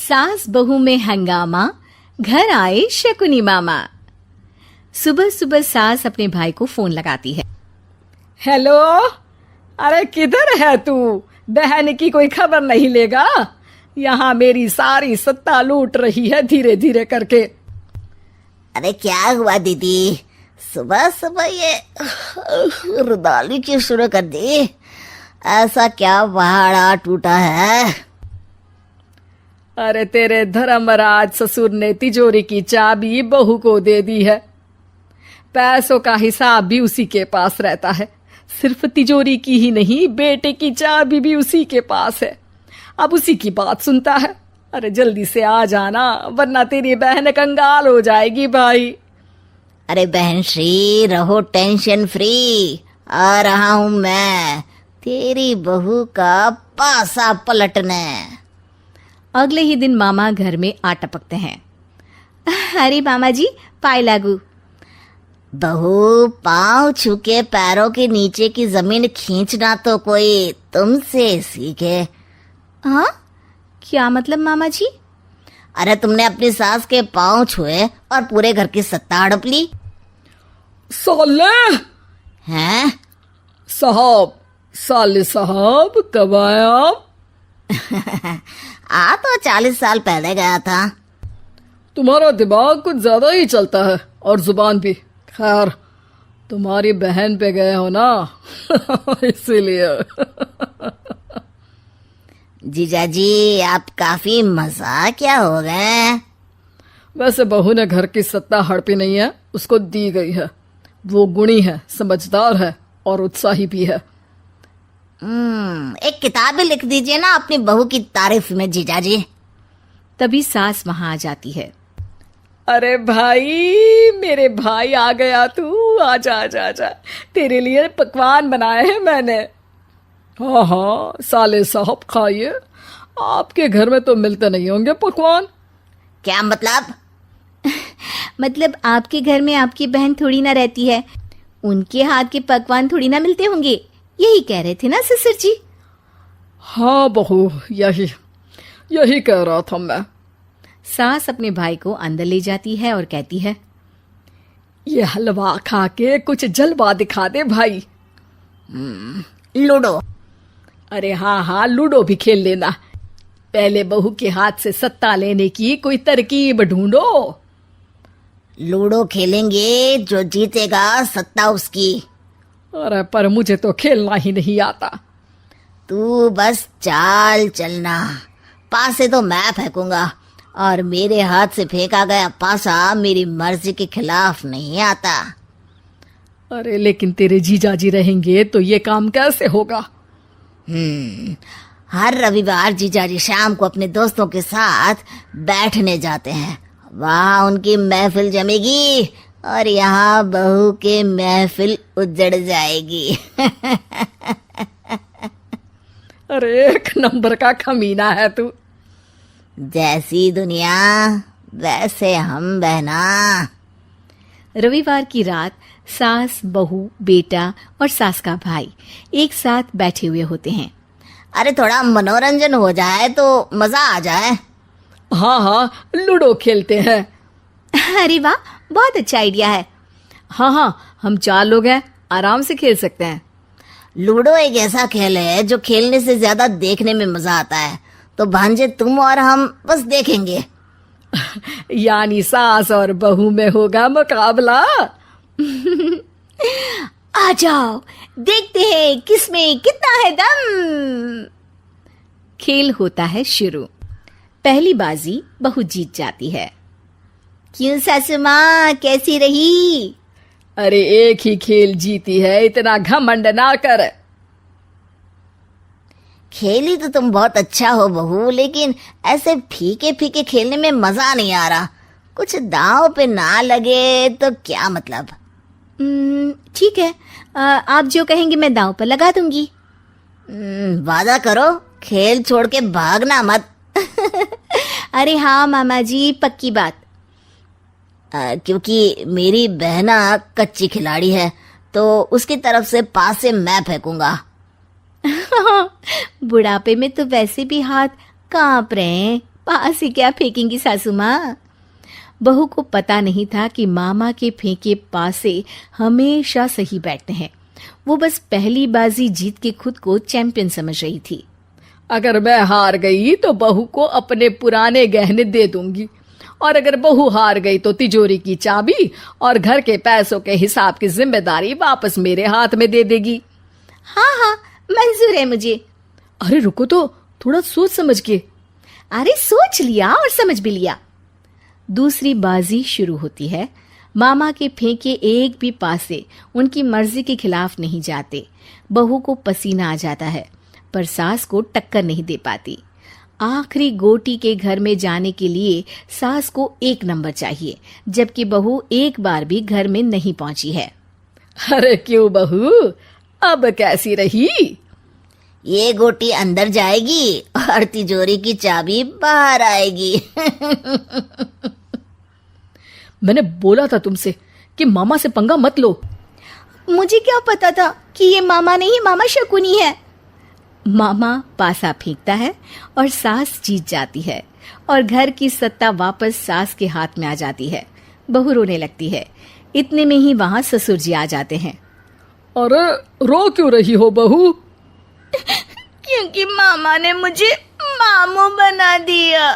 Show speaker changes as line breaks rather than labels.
सास बहू में हंगामा, घर आए शकुनी मामा। सुबह सुबह सास अपने भाई को फोन लगाती है।
हेलो, अरे किधर है तू? बहन की कोई खबर नहीं लेगा? यहाँ मेरी सारी सत्ता लूट रही है धीरे धीरे करके।
अरे क्या हुआ दीदी, सुबह सुबह ये रुदाली क्यों शुरू कर दी? ऐसा क्या पहाड़ा टूटा है?
अरे तेरे धर्मराज ससुर ने तिजोरी की चाबी बहू को दे दी है। पैसों का हिसाब भी उसी के पास रहता है। सिर्फ तिजोरी की ही नहीं, बेटे की चाबी भी उसी के पास है। अब उसी की बात सुनता है। अरे जल्दी से आ जाना, वरना तेरी बहन कंगाल हो जाएगी भाई।
अरे बहन श्री, रहो टेंशन फ्री। आ रहा हूं मैं, तेरी बहू का पासा पलटने।
अगले ही दिन मामा घर में आ टपकते हैं। अरे मामा जी, पाए लागू।
बहू, पाँव छू के पैरों के नीचे की जमीन खींचना तो कोई तुमसे सीखे।
हाँ, क्या मतलब मामा जी?
अरे तुमने अपनी सास के पाँव छुए और पूरे घर की सत्ता हड़प ली।
साले
हैं?
साहब, साले साहब कब आए आप?
आ तो 40 साल पहले गया था।
तुम्हारा दिमाग कुछ ज्यादा ही चलता है और जुबान भी। खैर, तुम्हारी बहन पे गए हो ना इसीलिए।
जीजाजी, आप काफी मजाकिया हो गए।
वैसे बहू ने घर की सत्ता हड़पी नहीं है, उसको दी गई है। वो गुणी है, समझदार है और उत्साही भी है।
एक किताब भी लिख दीजिए ना अपनी बहू की तारीफ में जीजाजी।
तभी सास वहां आ जाती है।
अरे भाई, मेरे भाई आ गया तू। आजा आजा आजा, तेरे लिए पकवान बनाए हैं मैंने। हाँ हाँ साले साहब, खाइए। आपके घर में तो मिलते नहीं होंगे पकवान।
क्या मतलब?
मतलब आपके घर में आपकी बहन थोड़ी ना रहती है, उनके हाथ के पकवान थोड़ी ना मिलते होंगे, यही कह रहे थे ना ससुर जी?
हाँ बहू, यही कह रहा था मैं।
सास अपने भाई को अंदर ले जाती है और कहती है,
ये हलवा खा के कुछ जलवा दिखा दे भाई।
लूडो।
अरे हाँ हाँ, लूडो भी खेल लेना। पहले बहू के हाथ से सत्ता लेने की कोई तरकीब ढूंढो।
लूडो खेलेंगे, जो जीतेगा सत्ता उसकी।
अरे पर मुझे तो खेलना ही नहीं आता।
तू बस चाल चलना, पासे तो मैं फेंकूंगा और मेरे हाथ से फेंका गया पासा मेरी मर्जी के खिलाफ नहीं आता।
अरे लेकिन तेरे जीजाजी रहेंगे तो ये काम कैसे होगा?
हर रविवार जीजाजी शाम को अपने दोस्तों के साथ बैठने जाते हैं। वहाँ उनकी महफिल जमेगी और यहाँ बहू के महफिल उजड़ जाएगी।
अरे एक नंबर का कमीना है तू।
जैसी दुनिया वैसे हम बहना।
रविवार की रात सास, बहू, बेटा और सास का भाई एक साथ बैठे हुए होते हैं।
अरे थोड़ा मनोरंजन हो जाए तो मजा आ जाए।
हाँ हाँ, लूडो खेलते हैं।
अरे वाह, बहुत अच्छा आइडिया है।
हाँ हाँ, हम 4 लोग हैं, आराम से खेल सकते हैं।
लूडो एक ऐसा खेल है जो खेलने से ज्यादा देखने में मजा आता है। तो भांजे, तुम और हम बस देखेंगे।
यानी सास और बहू में होगा मुकाबला।
आ जाओ, देखते हैं किसमें कितना है दम। खेल होता है शुरू। पहली बाजी बहू जीत जाती है।
क्यों सासू माँ, कैसी रही?
अरे एक ही खेल जीती है, इतना घमंड ना कर।
खेली तो तुम बहुत अच्छा हो बहू, लेकिन ऐसे फीके फीके खेलने में मजा नहीं आ रहा। कुछ दांव पे ना लगे तो क्या मतलब?
ठीक है, आप जो कहेंगे मैं दांव पर लगा दूंगी।
वादा करो, खेल छोड़ के भागना मत।
अरे हाँ मामा जी, पक्की बात।
क्योंकि मेरी बहना कच्ची खिलाड़ी है, तो उसकी तरफ से पास से मैं फेंकूंगा।
बुढ़ापे में तो वैसे भी हाथ कांप रहे हैं, पास ही क्या फेंकेंगी सासू माँ। बहू को पता नहीं था कि मामा के फेंके पासे हमेशा सही बैठते हैं। वो बस पहली बाजी जीत के खुद को चैंपियन समझ रही थी।
अगर मैं हार गई तो बहू को अपने पुराने गहने दे दूंगी, और अगर बहू हार गई तो तिजोरी की चाबी और घर के पैसों के हिसाब की जिम्मेदारी वापस मेरे हाथ में दे देगी।
हाँ हाँ, मंजूर है मुझे।
अरे रुको तो, थोड़ा सोच समझ के।
अरे सोच लिया और समझ भी लिया। दूसरी बाजी शुरू होती है। मामा के फेंके एक भी पासे उनकी मर्जी के खिलाफ नहीं जाते। बहू को पसीना आ जाता है, पर सास को टक्कर नहीं दे पाती। आखिरी गोटी के घर में जाने के लिए सास को 1 नंबर चाहिए, जबकि बहू एक बार भी घर में नहीं पहुंची है।
अरे क्यों बहू, अब कैसी रही?
ये गोटी अंदर जाएगी और तिजोरी की चाबी बाहर आएगी।
मैंने बोला था तुमसे कि मामा से पंगा मत लो।
मुझे क्या पता था कि ये मामा नहीं, मामा शकुनी है। मामा पासा फेंकता है और सास जीत जाती है और घर की सत्ता वापस सास के हाथ में आ जाती है। बहू रोने लगती है। इतने में ही वहां ससुर जी आ जाते हैं।
अरे रो क्यों रही हो बहू?
क्योंकि मामा ने मुझे मामू बना दिया।